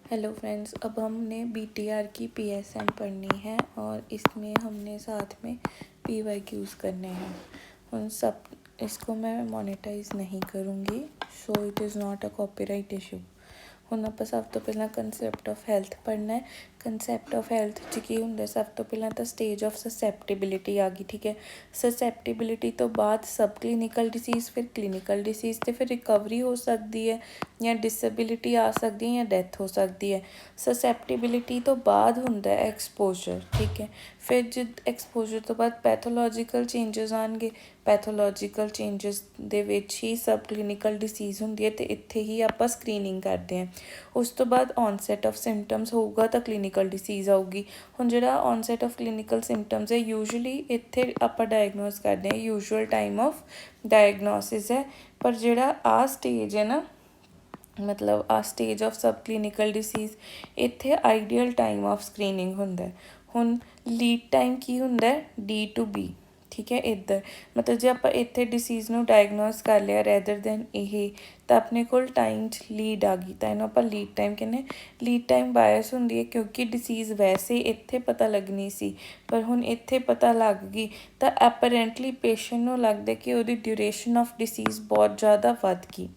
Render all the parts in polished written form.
Hello friends, अब हमने BTR की पीएसएम पढ़नी है और इसमें हमने साथ में पीवाईक्यूज़ करने हैं। उन सब इसको मैं मोनेटाइज नहीं करूँगी, so it is not a copyright issue. ਹੁਣ ਆਪਾਂ ਸਭ ਤੋਂ ਪਹਿਲਾਂ ਕੰਸੈਪਟ ਆਫ ਹੈਲਥ ਪੜ੍ਹਨਾ ਹੈ। ਕੰਸੈਪਟ ਆਫ ਹੈਲਥ 'ਚ ਕੀ ਹੁੰਦਾ, ਸਭ ਤੋਂ ਪਹਿਲਾਂ ਤਾਂ ਸਟੇਜ ਆਫ ਸਸੈਪਟੇਬਿਲਿਟੀ ਆ ਗਈ, ਠੀਕ ਹੈ। ਸਸੈਪਟੇਬਿਲਿਟੀ ਤੋਂ ਬਾਅਦ ਸਬ ਕਲੀਨਿਕਲ ਡਿਸੀਜ਼, ਫਿਰ ਕਲੀਨਿਕਲ ਡਿਸੀਜ਼, ਅਤੇ ਫਿਰ ਰਿਕਵਰੀ ਹੋ ਸਕਦੀ ਹੈ ਜਾਂ ਡਿਸੇਬਿਲਿਟੀ ਆ ਸਕਦੀ ਹੈ ਜਾਂ ਡੈਥ ਹੋ ਸਕਦੀ ਹੈ। ਸਸੈਪਟੇਬਿਲਿਟੀ ਤੋਂ ਬਾਅਦ ਹੁੰਦਾ ਐਕਸਪੋਜਰ, ਠੀਕ ਹੈ। ਫਿਰ ਜਦ ਐਕਸਪੋਜਰ ਤੋਂ ਬਾਅਦ ਪੈਥੋਲੋਜੀਕਲ ਚੇਂਜਸ ਆਉਣਗੇ। ਪੈਥੋਲੋਜੀਕਲ ਚੇਂਜਸ ਦੇ ਵਿੱਚ ਹੀ ਸਬ ਕਲੀਨਿਕਲ ਡਿਸੀਜ਼ ਹੁੰਦੀ ਹੈ ਅਤੇ ਇੱਥੇ ਹੀ ਆਪਾਂ ਸਕਰੀਨਿੰਗ ਕਰਦੇ ਹਾਂ। ਉਸ ਤੋਂ ਬਾਅਦ ਔਨਸੈਟ ਆਫ ਸਿੰਪਟਮਸ ਹੋਊਗਾ ਤਾਂ ਕਲੀਨਿਕਲ ਡਿਸੀਜ਼ ਆਊਗੀ। ਹੁਣ ਜਿਹੜਾ ਔਨਸੈਟ ਆਫ ਕਲੀਨਿਕਲ ਸਿੰਪਟਮਸ ਹੈ, ਯੂਜੂਅਲੀ ਇੱਥੇ ਆਪਾਂ ਡਾਇਗਨੋਸ ਕਰਦੇ ਹਾਂ, ਯੂਜੂਅਲ ਟਾਈਮ ਆਫ ਡਾਇਗਨੋਸਿਸ ਹੈ। ਪਰ ਜਿਹੜਾ ਆਹ ਸਟੇਜ ਹੈ ਨਾ, ਮਤਲਬ ਆ stage of subclinical disease, ਇੱਥੇ ਆਈਡੀਅਲ ਟਾਈਮ ਆਫ ਸਕਰੀਨਿੰਗ ਹੁੰਦਾ। ਹੁਣ ਲੀਡ ਟਾਈਮ ਕੀ ਹੁੰਦਾ, D to B, ਠੀਕ ਹੈ। ਇੱਧਰ ਮਤਲਬ ਜੇ ਆਪਾਂ ਇੱਥੇ ਡਿਸੀਜ਼ ਨੂੰ ਡਾਇਗਨੋਸ ਕਰ ਲਿਆ ਰੈਦਰ ਦੈਨ ਇਹ, ਤਾਂ ਆਪਣੇ ਕੋਲ ਟਾਈਮ 'ਚ ਲੀਡ ਆ ਗਈ, ਤਾਂ ਇਹਨੂੰ ਆਪਾਂ ਲੀਡ ਟਾਈਮ ਕਹਿੰਦੇ। ਲੀਡ ਟਾਈਮ ਬਾਇਸ ਹੁੰਦੀ ਹੈ ਕਿਉਂਕਿ ਡਿਸੀਜ਼ ਵੈਸੇ ਇੱਥੇ ਪਤਾ ਲੱਗਣੀ ਸੀ, ਪਰ ਹੁਣ ਇੱਥੇ ਪਤਾ ਲੱਗ ਗਈ, ਤਾਂ ਐਪਰੈਂਟਲੀ ਪੇਸ਼ੈਂਟ ਨੂੰ ਲੱਗਦਾ ਕਿ ਉਹਦੀ ਡਿਊਰੇਸ਼ਨ ਆਫ ਡਿਸੀਜ਼ ਬਹੁਤ ਜ਼ਿਆਦਾ ਵੱਧ ਗਈ।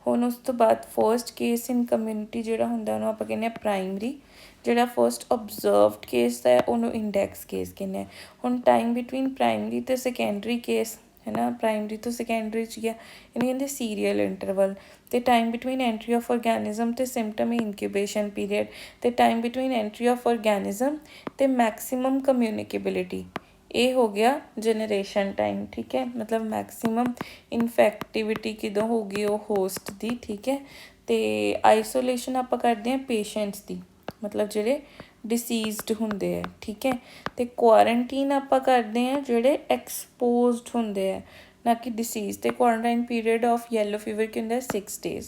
ਹੁਣ ਉਸ ਤੋਂ ਬਾਅਦ ਫਸਟ ਕੇਸ ਇਨ ਕਮਿਊਨਿਟੀ ਜਿਹੜਾ ਹੁੰਦਾ ਉਹਨੂੰ ਆਪਾਂ ਕਹਿੰਦੇ ਹਾਂ ਪ੍ਰਾਇਮਰੀ। ਜਿਹੜਾ ਫਸਟ ਓਬਜ਼ਰਵਡ ਕੇਸ ਹੈ ਉਹਨੂੰ ਇੰਡੈਕਸ ਕੇਸ ਕਹਿੰਦੇ ਹਾਂ। ਹੁਣ ਟਾਈਮ ਬਿਟਵੀਨ ਪ੍ਰਾਇਮਰੀ ਅਤੇ ਸੈਕੰਡਰੀ ਕੇਸ ਹੈ ਨਾ, ਪ੍ਰਾਇਮਰੀ ਤੋਂ ਸੈਕੰਡਰੀ 'ਚ ਗਿਆ, ਇਹਨੂੰ ਕਹਿੰਦੇ ਸੀਰੀਅਲ ਇੰਟਰਵਲ। ਅਤੇ ਟਾਈਮ ਬਿਟਵੀਨ ਐਂਟਰੀ ਆਫ ਔਰਗੈਨਿਜ਼ਮ ਅਤੇ ਸਿੰਪਟਮ ਇਨਕਿਊਬੇਸ਼ਨ ਪੀਰੀਅਡ, ਅਤੇ ਟਾਈਮ ਬਿਟਵੀਨ ਐਂਟਰੀ ਆਫ ਔਰਗੈਨਿਜ਼ਮ ਅਤੇ ਮੈਕਸੀਮਮ ਕਮਿਊਨੀਕੇਬਿਲਿਟੀ, ਇਹ ਹੋ ਗਿਆ ਜਨਰੇਸ਼ਨ ਟਾਈਮ, ਠੀਕ ਹੈ। ਮਤਲਬ ਮੈਕਸੀਮਮ ਇਨਫੈਕਟਿਵਿਟੀ ਕਿਦੋਂ ਹੋਊਗੀ ਉਹ ਹੋਸਟ ਦੀ, ਠੀਕ ਹੈ। ਅਤੇ ਆਈਸੋਲੇਸ਼ਨ ਆਪਾਂ ਕਰਦੇ ਹਾਂ ਪੇਸ਼ੈਂਟਸ ਦੀ, ਮਤਲਬ ਜਿਹੜੇ ਡਿਸੀਜ਼ਡ ਹੁੰਦੇ ਹੈ, ਠੀਕ ਹੈ। ਅਤੇ ਕੁਆਰੰਟੀਨ ਆਪਾਂ ਕਰਦੇ ਹਾਂ ਜਿਹੜੇ ਐਕਸਪੋਜ਼ਡ ਹੁੰਦੇ ਹੈ, ਨਾ ਕਿ ਡਿਸੀਜ਼। ਅਤੇ quarantine period of yellow fever ਕੀ ਹੁੰਦਾ 6 days।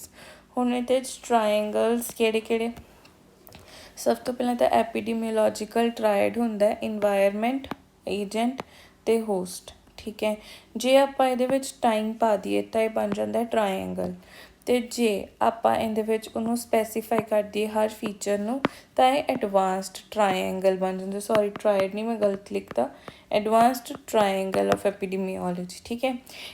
ਹੁਣ ਇਹਦੇ 'ਚ ਟਰਾਇੰਗਲਸ ਕਿਹੜੇ ਕਿਹੜੇ, ਸਭ ਤੋਂ ਪਹਿਲਾਂ ਤਾਂ ਐਪੀਡੀਮੀਓਲੋਜੀਕਲ ਟਰਾਇਡ ਹੁੰਦਾ, ਇਨਵਾਇਰਮੈਂਟ, ਏਜੰਟ ਅਤੇ ਹੋਸਟ, ਠੀਕ ਹੈ। ਜੇ ਆਪਾਂ ਇਹਦੇ ਵਿੱਚ ਟਾਈਮ ਪਾ ਦਈਏ ਤਾਂ ਇਹ ਬਣ ਜਾਂਦਾ ਟਰਾਇੰਗਲ, ਅਤੇ ਜੇ ਆਪਾਂ ਇਹਦੇ ਵਿੱਚ ਉਹਨੂੰ ਸਪੈਸੀਫਾਈ ਕਰ ਦਈਏ ਹਰ ਫੀਚਰ ਨੂੰ, ਤਾਂ ਇਹ ਐਡਵਾਂਸਡ ਟਰਾਇੰਗਲ ਬਣ ਜਾਂਦਾ। ਸੌਰੀ, ਟਰਾਇਡ ਨਹੀਂ, ਮੈਂ ਗਲਤ ਲਿਖਤਾ, ਐਡਵਾਂਸਡ ਟਰਾਇੰਗਲ ਆਫ ਐਪੀਡੀਮੀਓਲੋਜੀ, ਠੀਕ ਹੈ।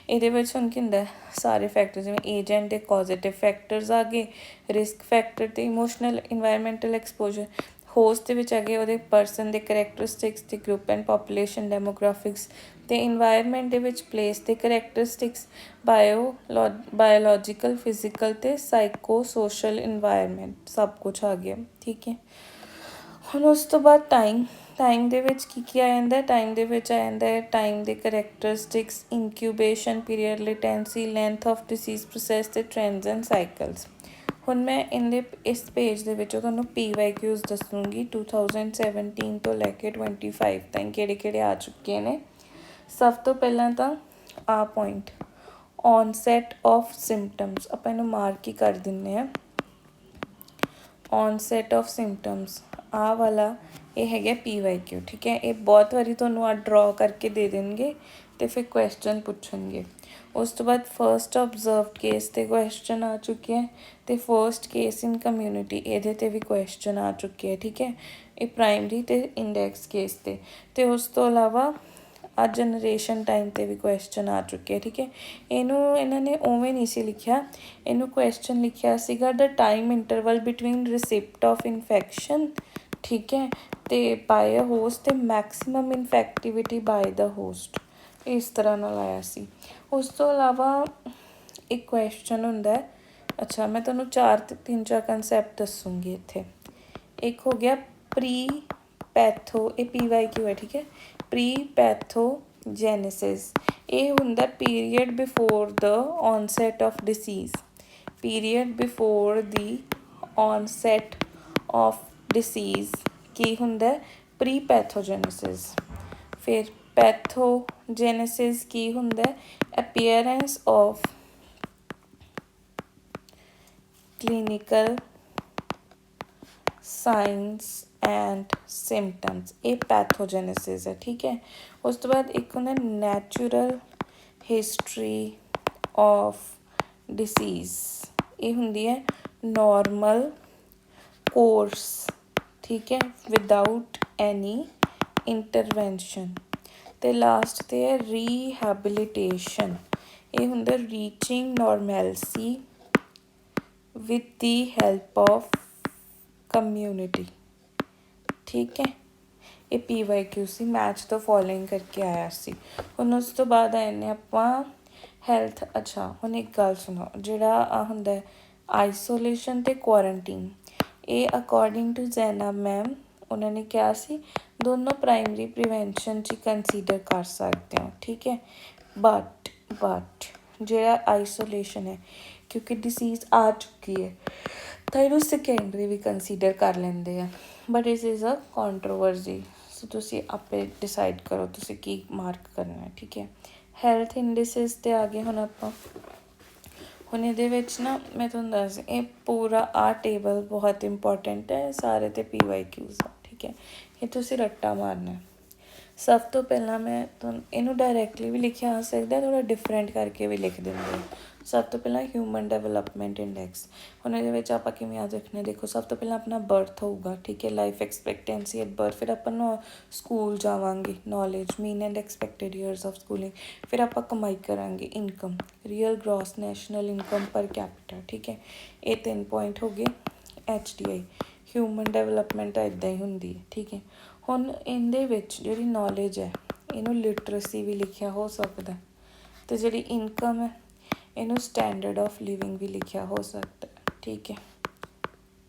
ਇਹਦੇ ਵਿੱਚ ਹੁਣ ਕੀ ਹੁੰਦਾ, ਸਾਰੇ ਫੈਕਟਰ ਜਿਵੇਂ ਏਜੰਟ ਦੇ ਪੋਜ਼ੀਟਿਵ ਫੈਕਟਰਸ ਆ ਗਏ, ਰਿਸਕ ਫੈਕਟਰ ਅਤੇ ਇਮੋਸ਼ਨਲ ਇਨਵਾਇਰਮੈਂਟਲ ਐਕਸਪੋਜਰ। ਹੋਸਟ ਦੇ ਵਿੱਚ ਹੈਗੇ ਉਹਦੇ ਪਰਸਨ ਦੇ ਕਰੈਕਟਰਿਸਟਿਕਸ ਅਤੇ ਗਰੁੱਪ ਐਂਡ ਪਾਪੂਲੇਸ਼ਨ ਡੈਮੋਗ੍ਰਾਫਿਕਸ, ਅਤੇ ਇਨਵਾਇਰਮੈਂਟ ਦੇ ਵਿੱਚ ਪਲੇਸ ਦੇ ਕਰੈਕਟਰਿਸਟਿਕਸ, ਬਾਇਓਲੋਜੀਕਲ, ਫਿਜ਼ੀਕਲ ਅਤੇ ਸਾਈਕੋ ਸੋਸ਼ਲ ਇਨਵਾਇਰਮੈਂਟ, ਸਭ ਕੁਛ ਆ ਗਿਆ, ਠੀਕ ਹੈ। ਹੁਣ ਉਸ ਤੋਂ ਬਾਅਦ ਟਾਈਮ ਦੇ ਵਿੱਚ ਕੀ ਆ ਜਾਂਦਾ, ਟਾਈਮ ਦੇ ਵਿੱਚ ਆ ਜਾਂਦਾ ਹੈ ਟਾਈਮ ਦੇ characteristics, incubation period, latency, length of disease process ਅਤੇ ਟ੍ਰੈਂਡਸ ਐਂਡ ਸਾਈਕਲਸ। ਹੁਣ ਮੈਂ ਇਸ ਪੇਜ ਦੇ ਵਿੱਚੋਂ ਤੁਹਾਨੂੰ ਪੀਵਾਈਕਿਊਜ਼ ਦੱਸੂੰਗੀ 2017 ਤੋਂ ਲੈ ਕੇ 25 ਤਾਈਂ ਕਿਹੜੇ ਕਿਹੜੇ ਆ ਚੁੱਕੇ ਨੇ। ਸਭ ਤੋਂ ਪਹਿਲਾਂ ਤਾਂ ਆ ਪੁਆਇੰਟ, ਔਨਸੈਟ ਆਫ ਸਿੰਪਟਮਸ, ਆਪਾਂ ਇਹਨੂੰ ਮਾਰਕ ਹੀ ਕਰ ਦਿੰਦੇ ਹਾਂ। ਔਨਸੈਟ ਆਫ ਸਿੰਪਟਮਸ, ਆਹ ਵਾਲਾ ਇਹ ਹੈਗਾ ਪੀਵਾਈਕਿਊ, ਠੀਕ ਹੈ। ਇਹ ਬਹੁਤ ਵਾਰੀ ਤੁਹਾਨੂੰ ਆ ਡਰਾ ਕਰਕੇ ਦੇ ਦੇਣਗੇ ਅਤੇ ਫਿਰ ਕੁਐਸਚਨ ਪੁੱਛਣਗੇ। ਉਸ ਤੋਂ ਬਾਅਦ ਫਸਟ ਓਬਜ਼ਰਵਡ ਕੇਸ 'ਤੇ ਕੁਐਸਚਨ ਆ ਚੁੱਕੇ ਹੈ, ਅਤੇ ਫਸਟ ਕੇਸ ਇਨ ਕਮਿਊਨਿਟੀ ਇਹਦੇ 'ਤੇ ਵੀ ਕੁਐਸਚਨ ਆ ਚੁੱਕੇ ਹੈ, ਠੀਕ ਹੈ। ਇਹ ਪ੍ਰਾਇਮਰੀ ਅਤੇ ਇੰਡੈਕਸ ਕੇਸ 'ਤੇ, ਅਤੇ ਉਸ ਤੋਂ ਇਲਾਵਾ ਆ ਜਨਰੇਸ਼ਨ ਟਾਈਮ 'ਤੇ ਵੀ ਕੁਐਸਚਨ ਆ ਚੁੱਕੇ ਹੈ, ਠੀਕ ਹੈ। ਇਹਨੂੰ ਇਹਨਾਂ ਨੇ ਉਵੇਂ ਨਹੀਂ ਸੀ ਲਿਖਿਆ, ਇਹਨੂੰ ਕੁਐਸਚਨ ਲਿਖਿਆ ਸੀਗਾ the time interval between receipt of infection, ਠੀਕ ਹੈ, ਅਤੇ ਬਾਏ ਅ ਹੋਸਟ ਅਤੇ ਮੈਕਸੀਮਮ ਇਨਫੈਕਟਿਵਿਟੀ ਬਾਏ ਦਾ ਹੋਸਟ, ਇਸ ਤਰ੍ਹਾਂ ਨਾਲ ਆਇਆ ਸੀ। ਉਸ ਤੋਂ ਇਲਾਵਾ ਇੱਕ ਕੁਐਸਚਨ ਹੁੰਦਾ, ਅੱਛਾ ਮੈਂ ਤੁਹਾਨੂੰ ਤਿੰਨ ਚਾਰ ਕੰਸੈਪਟ ਦੱਸੂੰਗੀ ਇੱਥੇ। ਇੱਕ ਹੋ ਗਿਆ ਪ੍ਰੀ ਪੈਥੋ, ਇਹ ਪੀਵਾਈਕਿਊ ਹੈ, ਠੀਕ ਹੈ। ਪ੍ਰੀ ਪੈਥੋਜੈਨੇਸਿਸ, ਇਹ ਹੁੰਦਾ period before the onset of disease, period before the onset of disease ਕੀ ਹੁੰਦਾ, ਪ੍ਰੀ ਪੈਥੋਜੈਨੇਸਿਸ। ਫਿਰ ਪੈਥੋਜੈਨੇਸਿਸ ਕੀ ਹੁੰਦਾ, appearance of clinical signs and symptoms, ਇਹ ਪੈਥੋਜੈਨੇਸਿਸ ਹੈ, ਠੀਕ ਹੈ। ਉਸ ਤੋਂ ਬਾਅਦ ਇੱਕ ਹੁੰਦਾ ਨੈਚੁਰਲ ਹਿਸਟਰੀ ਆਫ ਡਿਸੀਜ਼, ਇਹ ਹੁੰਦੀ ਹੈ ਨੋਰਮਲ कोर्स, ठीक है, विदाउट एनी इंटरवेंशन। तो लास्ट ते है रीहैबिलिटेशन, ये हुंदा reaching normalcy with the help of community, ठीक है। ये PYQ सी मैच तो फॉलोइंग करके आया सी। हुण उस तो बाद आए ने आपां हैल्थ। अच्छा हुण एक गल सुनो, जिहड़ा आ हुंदा है आइसोलेशन ते क्वारंटीन, ये अकॉर्डिंग टू जैनब मैम उन्होंने कहा सी दोनों प्राइमरी प्रिवेंशन च कंसीडर कर सकते हो, ठीक है। बट जिहड़ा आइसोलेशन है, क्योंकि डिसीज़ आ चुकी है तो इनू सैकेंडरी भी कंसीडर कर लेंदे हैं, बट इस इज़ अ कॉन्ट्रोवर्सी। सो तुसी आपे डिसाइड करो तुसी की मार्क करना है, ठीक है। हैल्थ इंडिसेस ते आ गए हुण आपां। हुण इहदे विच ना मैं तुहानूं दस ये पूरा आ टेबल बहुत इंपॉर्टेंट है, सारे ते PYQs आ, ठीक है। ये तुसी रट्टा मारना है। सब तो पहला मैं तुहानूं इनू डायरैक्टली भी लिखिया आ सकदा, थोड़ा डिफरेंट करके भी लिख दिंदे। सब तो पहला ह्यूमन डेवलपमेंट इंडैक्स, हुण इहदे विच आपां किवें याद रखना, देखो सब तो पहला अपना बर्थ होगा, ठीक है, लाइफ एक्सपैक्टेंसी एट बर्थ, फिर आपां स्कूल जावांगे, knowledge mean and expected years of schooling, फिर आपां कमाई करांगे, income, real gross national income per capita, ठीक है। ये 3 पॉइंट हो गए। HDI ह्यूमन डेवलपमेंट इदां ही हुंदी है, ठीक है। हुण इहदे विच जिहड़ी नॉलेज है इनू लिटरेसी भी लिखिया हो सकदा, तो जिहड़ी इनकम है इनू स्टैंडर्ड ऑफ लिविंग भी लिखिया हो सकता है, ठीक है।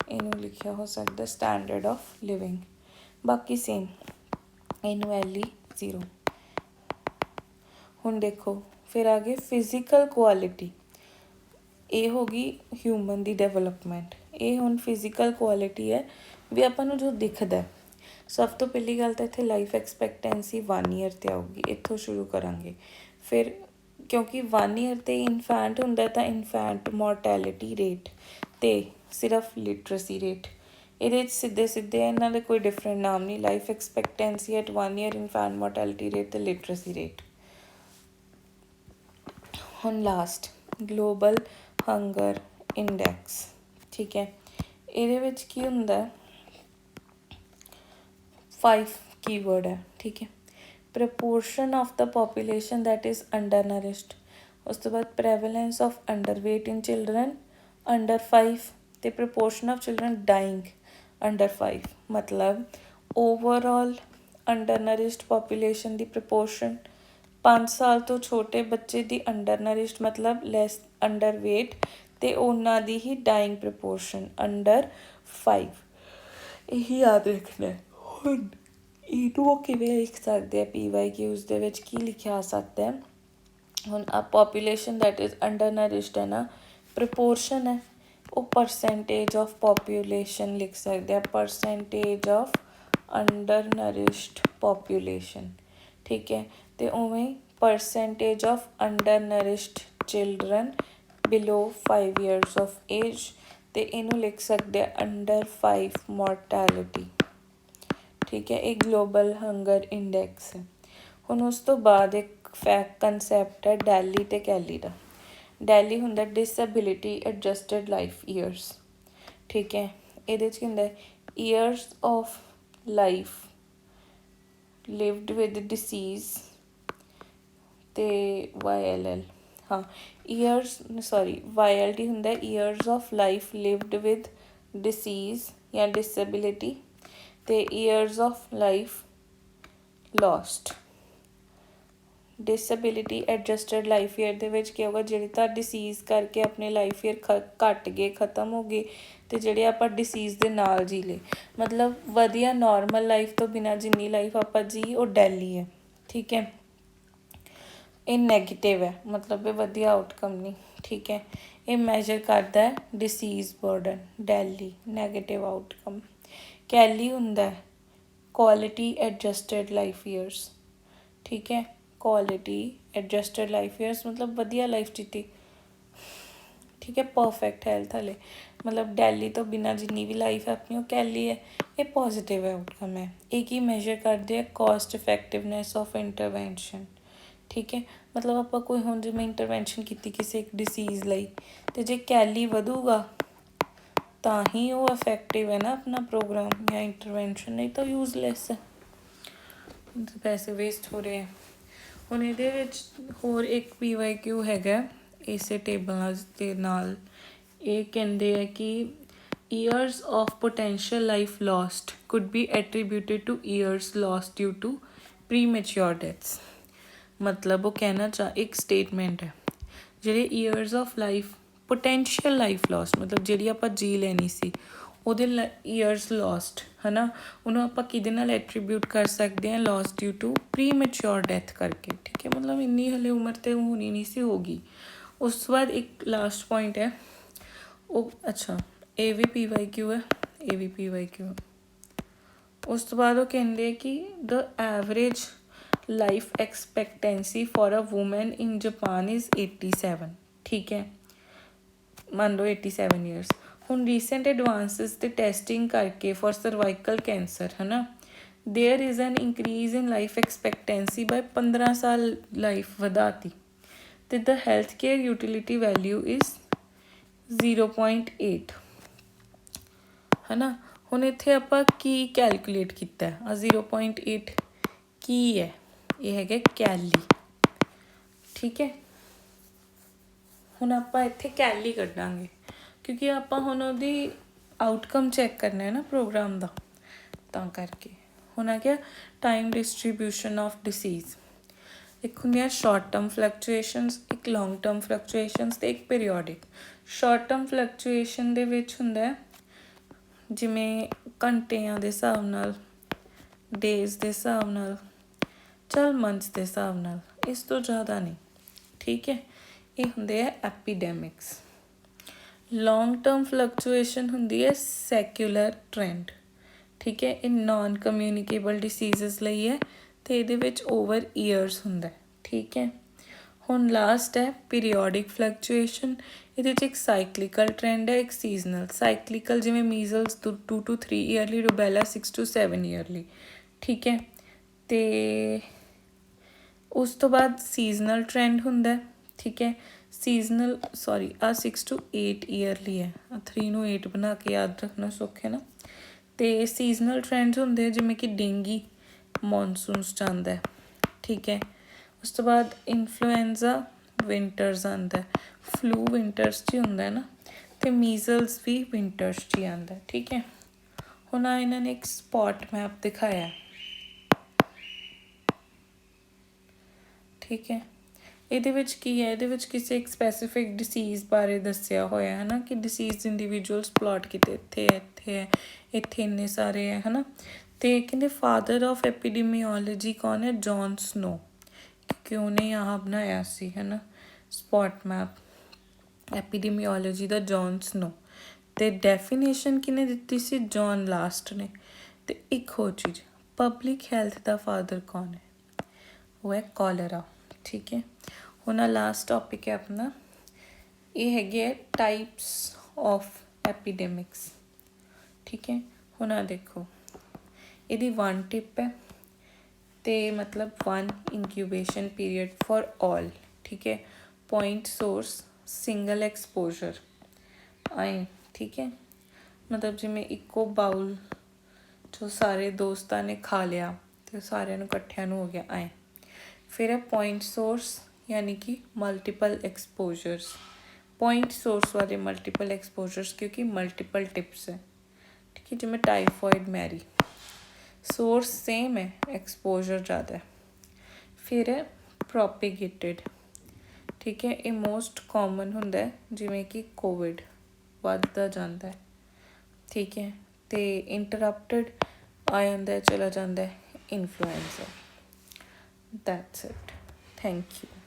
इनू लिखिया हो सकता स्टैंडर्ड ऑफ लिविंग, बाकी सेम एनुअली 0। हुण देखो फिर आगे फिजिकल क्वालिटी, ये होगी ह्यूमन दी डेवलपमेंट। ये हुण फिजिकल क्वालिटी है भी आपां नूं जो दिखदा है। सब तो पहली गल तो इत्थे लाइफ एक्सपैक्टेंसी 1 ईयर ते आऊगी, इत्थों शुरू करांगे। फिर क्योंकि 1 ईयर ते इनफैंट हुंदा तां इनफैंट मोर्टैलिटी रेट ते सिर्फ लिटरेसी रेट, ये सीधे सीधे इन्हों कोई डिफरेंट नाम नहीं, life expectancy at 1 year, infant mortality rate ते लिटरेसी रेट। हुण लास्ट ग्लोबल हंगर इंडैक्स, ठीक है। ये विच की हुंदा है 5 कीवर्ड है, ठीक है। Proportion of the population that is undernourished, उस तो बाद prevalence of underweight in children under 5 ते proportion of children dying under 5, मतलब ओवरऑल अंडर नरिश्ड पॉपूलेशन दी प्रपोर्शन 5 साल तो छोटे बच्चे दी अंडर नरिश्ड मतलब लैस अंडर वेट ते उन्हां दी ही डाइंग प्रपोर्शन अंडर 5, यही याद रखना है। हुण इनू किवें लिख सकते हैं PYQs दे विच की लिखिया आ सकता है। हुण आ population that is undernourished है ना, प्रपोर्शन है वो परसेंटेज ऑफ पॉपूलेशन लिख सकते हैं, percentage of undernourished population, ठीक है। तो उवें percentage of undernourished children below 5 years of age, तो इनू लिख सकते हैं अंडर 5 मोर्टैलिटी, ठीक है। एक ग्लोबल हंगर इंडैक्स है। हुण उस तो बाद एक फैक्ट कंसैप्ट है डेली ते कैली का। डेली हुंदा डिसेबिलिटी एडजस्टेड लाइफ ईयर्स, ठीक है। ये हुंदा years of life lived with disease ते YLL, हाँ ईयर्स सॉरी YLD हुंदा years of life lived with disease या डिसेबिलिटी ते years of life lost. Disability adjusted life year दे विच की होगा जिहड़ी तां डिसीज़ करके अपने लाइफ ईयर घट गए खत्म हो गए, तो जिहड़े आपां डिसीज़ दे नाल जी ले, मतलब वधिया नॉर्मल लाइफ तो बिना जिन्नी लाइफ आपां जी वो डेली है, ठीक है। ये नैगेटिव है, मतलब ये वधिया आउटकम नहीं, ठीक है। ये मैजर करता है disease burden, daily negative outcome. कैली हुंदा है क्वालिटी एडजस्टेड लाइफ ईयर्स, ठीक है। क्वालिटी एडजस्टेड लाइफ ईयर्स मतलब वधिया लाइफ जीती, ठीक है, परफेक्ट हेल्थ वाले, मतलब डेली तो बिना जिन्नी भी लाइफ है अपनी वो कैली है, ये पॉजिटिव आउटकम है। एक ही मेजर करते हैं कॉस्ट इफेक्टिवनैस ऑफ इंटरवेंशन, ठीक है। मतलब आपां कोई हुण जिवें इंटरवेंशन की किसी एक डिसीज़ लई, तो जे कैली वधूगा ਤਾਂ ਹੀ ਉਹ ਇਫੈਕਟਿਵ ਹੈ ਨਾ ਆਪਣਾ ਪ੍ਰੋਗਰਾਮ ਜਾਂ ਇੰਟਰਵੈਂਸ਼ਨ, ਨਹੀਂ ਤਾਂ ਯੂਜ਼ਲੈਸ ਹੈ, ਪੈਸੇ ਵੇਸਟ ਹੋ ਰਹੇ ਹੈ। ਹੁਣ ਇਹਦੇ ਵਿੱਚ ਹੋਰ ਇੱਕ PYQ ਹੈਗਾ ਇਸੇ ਟੇਬਲਾਂ ਦੇ ਨਾਲ। ਇਹ ਕਹਿੰਦੇ ਆ ਕਿ years of potential life lost could be attributed to years lost due to premature deaths। मतलब वो कहना एक स्टेटमेंट है ਜਿਹੜੇ years of life potential life lost ਮਤਲਬ ਜਿਹੜੀ ਆਪਾਂ ਜੀ ਲੈਣੀ ਸੀ ਉਹਦੇ ਈਅਰਸ ਲੋਸਟ ਹੈ ਨਾ, ਉਹਨੂੰ ਆਪਾਂ ਕਿਹਦੇ ਨਾਲ ਐਟਰੀਬਿਊਟ ਕਰ ਸਕਦੇ ਹਾਂ, ਲੋਸਟ ਡਿਊ ਟੂ ਪ੍ਰੀਮੈਚਿਓਰ ਡੈਥ ਕਰਕੇ। ਠੀਕ ਹੈ, ਮਤਲਬ ਇੰਨੀ ਹਲੇ ਉਮਰ ਤੇ ਹੋਣੀ ਨਹੀਂ ਸੀ, ਹੋ ਗਈ। ਉਸ ਤੋਂ ਬਾਅਦ ਇੱਕ ਲਾਸਟ ਪੁਆਇੰਟ ਹੈ ਉਹ, ਅੱਛਾ ਇਹ ਵੀ PYQ ਹੈ, ਇਹ ਵੀ PYQ ਹੈ। ਉਸ ਤੋਂ ਬਾਅਦ ਉਹ ਕਹਿੰਦੇ ਕਿ the average life expectancy for a women in Japan is 87। ਠੀਕ ਹੈ, ਮੰਨ ਲਓ 87 ਈਅਰਸ। ਹੁਣ ਰੀਸੈਂਟ ਐਡਵਾਂਸਿਸ ਤੇ ਟੈਸਟਿੰਗ ਕਰਕੇ ਫॉर ਸਰਵਾਈਕਲ ਕੈਂਸਰ ਹੈ ਨਾ, there is an increase in life expectancy by 15 ਸਾਲ ਲਾਈਫ ਵਧਾਤੀ। ਤੇ the health care utility value is 0.8 ਹੈ ਨਾ। ਹੁਣ ਇੱਥੇ ਆਪਾਂ ਕੀ ਕੈਲਕੂਲੇਟ ਕੀਤਾ ਆ 0.8 ਕੀ ਹੈ, ਇਹ ਹੈਗਾ ਕੈਲੀ। ਠੀਕ ਹੈ, ਹੁਣ ਆਪਾਂ ਇੱਥੇ ਕੈਲੀ ਕੱਢਾਂਗੇ ਕਿਉਂਕਿ ਆਪਾਂ ਹੁਣ ਉਹਦੀ ਆਊਟਕਮ ਚੈੱਕ ਕਰਨਾ ਹੈ ਨਾ ਪ੍ਰੋਗਰਾਮ ਦਾ, ਤਾਂ ਕਰਕੇ। ਹੁਣ ਆ ਗਿਆ ਟਾਈਮ ਡਿਸਟਰੀਬਿਊਸ਼ਨ ਆਫ ਡਿਸੀਜ਼। ਇੱਕ ਹੁੰਦੀਆਂ ਸ਼ਾਰਟ ਟਰਮ ਫਲਕਚੁਏਸ਼ਨਸ, ਇੱਕ ਲੌਂਗ ਟਰਮ ਫਲਕਚੁਏਸ਼ਨਸ ਅਤੇ ਇੱਕ ਪੀਰੀਓਡਿਕ। ਸ਼ਾਰਟ ਟਰਮ ਫਲਕਚੁਏਸ਼ਨ ਦੇ ਵਿੱਚ ਹੁੰਦਾ ਜਿਵੇਂ ਘੰਟਿਆਂ ਦੇ ਹਿਸਾਬ ਨਾਲ, ਡੇਜ਼ ਦੇ ਹਿਸਾਬ ਨਾਲ, ਚੱਲ ਮੰਥਸ ਦੇ ਹਿਸਾਬ ਨਾਲ, ਇਸ ਤੋਂ ਜ਼ਿਆਦਾ ਨਹੀਂ। ਠੀਕ ਹੈ, ਇਹ ਹੁੰਦੇ ਆ ਐਪੀਡੈਮਿਕਸ। ਲੌਂਗ ਟਰਮ ਫਲਕਚੁਏਸ਼ਨ ਹੁੰਦੀ ਹੈ ਸੈਕੂਲਰ ਟ੍ਰੈਂਡ। ਠੀਕ ਹੈ, ਇਹ ਨੋਨ ਕਮਿਊਨੀਕੇਬਲ ਡਿਸੀਜ਼ਸ ਲਈ ਹੈ ਅਤੇ ਇਹਦੇ ਵਿੱਚ ਓਵਰ ਈਅਰਸ ਹੁੰਦਾ। ਠੀਕ ਹੈ, ਹੁਣ ਲਾਸਟ ਹੈ ਪੀਰੀਓਡਿਕ ਫਲਕਚੁਏਸ਼ਨ। ਇਹਦੇ 'ਚ ਇੱਕ ਸਾਈਕਲੀਕਲ ਟ੍ਰੈਂਡ ਹੈ, ਇੱਕ ਸੀਜ਼ਨਲ। ਸਾਈਕਲੀਕਲ ਜਿਵੇਂ ਮੀਜ਼ਲਸ 2 to 3 yearly, rubella 6 to 7 yearly. ਠੀਕ ਹੈ, ਅਤੇ ਉਸ ਤੋਂ ਬਾਅਦ ਸੀਜ਼ਨਲ ਟ੍ਰੈਂਡ ਹੁੰਦਾ। ਠੀਕ ਹੈ, ਸੀਜ਼ਨਲ ਆ 6 to 8 ਈਅਰਲੀ ਹੈ, 3 ਨੂੰ 8 ਬਣਾ ਕੇ ਯਾਦ ਰੱਖਣਾ ਸੌਖਾ ਨਾ। ਅਤੇ ਸੀਜ਼ਨਲ ਟ੍ਰੈਂਡਸ ਹੁੰਦੇ ਜਿਵੇਂ ਕਿ ਡੇਂਗੀ ਮੌਨਸੂਨਸ 'ਚ ਆਉਂਦਾ। ਠੀਕ ਹੈ, ਉਸ ਤੋਂ ਬਾਅਦ ਇਨਫਲੂਐਂਜ਼ਾ ਵਿੰਟਰਸ ਆਉਂਦਾ, ਫਲੂ ਵਿੰਟਰਸ 'ਚ ਹੀ ਹੁੰਦਾ ਨਾ, ਅਤੇ ਮੀਜ਼ਲਸ ਵੀ ਵਿੰਟਰਸ 'ਚ ਹੀ ਆਉਂਦਾ। ਠੀਕ ਹੈ, ਹੁਣ ਇਹਨਾਂ ਨੇ ਇੱਕ ਸਪੌਟ ਮੈਪ ਦਿਖਾਇਆ। ਠੀਕ ਹੈ, ਇਹਦੇ ਵਿੱਚ ਕੀ ਹੈ, ਇਹਦੇ ਵਿੱਚ ਕਿਸੇ ਇੱਕ ਸਪੈਸੀਫਿਕ ਡਿਸੀਜ਼ ਬਾਰੇ ਦੱਸਿਆ ਹੋਇਆ ਹੈ ਨਾ, ਕਿ ਡਿਸੀਜ਼ ਇੰਡੀਵਿਜੂਅਲਸ ਪਲਾਟ ਕੀਤੇ, ਇੱਥੇ ਹੈ, ਇੱਥੇ ਹੈ, ਇੱਥੇ ਇੰਨੇ ਸਾਰੇ ਹੈ ਨਾ। ਅਤੇ ਕਹਿੰਦੇ ਫਾਦਰ ਆਫ ਐਪੀਡੀਮੀਓਲੋਜੀ ਕੌਣ ਹੈ, ਜੌਨ ਸਨੋ, ਕਿਉਂਕਿ ਉਹਨੇ ਆਹ ਬਣਾਇਆ ਸੀ ਹੈ ਨਾ ਸਪੌਟ ਮੈਪ ਐਪੀਡੀਮੀਓਲੋਜੀ ਦਾ, ਜੌਨ ਸਨੋ। ਅਤੇ ਡੈਫੀਨੇਸ਼ਨ ਕਿਹਨੇ ਦਿੱਤੀ ਸੀ, ਜੌਨ ਲਾਸਟ ਨੇ। ਅਤੇ ਇੱਕ ਹੋਰ ਚੀਜ਼, ਪਬਲਿਕ ਹੈਲਥ ਦਾ ਫਾਦਰ ਕੌਣ ਹੈ, ਉਹ ਹੈ ਕੋਲਰਾ। ਠੀਕ ਹੈ, ਹੁਣ ਆ ਲਾਸਟ ਟੋਪਿਕ ਹੈ ਆਪਣਾ, ਇਹ ਹੈਗੇ ਹੈ ਟਾਈਪਸ ਆਫ ਐਪੀਡੈਮਿਕਸ। ਠੀਕ ਹੈ, ਹੁਣ ਆ ਦੇਖੋ, ਇਹਦੀ 1 ਟਿਪ ਹੈ ਅਤੇ ਮਤਲਬ 1 ਇਨਕਿਊਬੇਸ਼ਨ ਪੀਰੀਅਡ ਫॉर ऑल। ਠੀਕ ਹੈ, ਪੁਆਇੰਟ ਸੋਰਸ ਸਿੰਗਲ ਐਕਸਪੋਜਰ ਆਏ। ਠੀਕ ਹੈ, ਮਤਲਬ ਜਿਵੇਂ ਇੱਕੋ ਬਾਊਲ 'ਚੋਂ ਸਾਰੇ ਦੋਸਤਾਂ ਨੇ ਖਾ ਲਿਆ ਅਤੇ ਸਾਰਿਆਂ ਨੂੰ ਇਕੱਠਿਆਂ ਨੂੰ ਹੋ ਗਿਆ ਆਏ। ਫਿਰ ਹੈ ਪੁਆਇੰਟ ਸੋਰਸ ਯਾਨੀ ਕਿ ਮਲਟੀਪਲ ਐਕਸਪੋਜਰਸ। ਪੁਆਇੰਟ ਸੋਰਸ ਵਾਲੇ ਮਲਟੀਪਲ ਐਕਸਪੋਜਰਸ ਕਿਉਂਕਿ ਮਲਟੀਪਲ ਟਿਪਸ ਹੈ। ਠੀਕ ਹੈ, ਜਿਵੇਂ ਟਾਈਫੋਇਡ ਮੈਰੀ, ਸੋਰਸ ਸੇਮ ਹੈ, ਐਕਸਪੋਜਰ ਜ਼ਿਆਦਾ ਹੈ। ਫਿਰ ਹੈ ਪ੍ਰੋਪੀਗੇਟਿਡ। ਠੀਕ ਹੈ, ਇਹ ਮੋਸਟ ਕਾਮਨ ਹੁੰਦਾ ਜਿਵੇਂ ਕਿ ਕੋਵਿਡ ਵੱਧਦਾ ਜਾਂਦਾ। ਠੀਕ ਹੈ, ਅਤੇ ਇੰਟਰਪਟਡ ਆ ਜਾਂਦਾ, ਚਲਾ ਜਾਂਦਾ influenza. That's it. Thank you.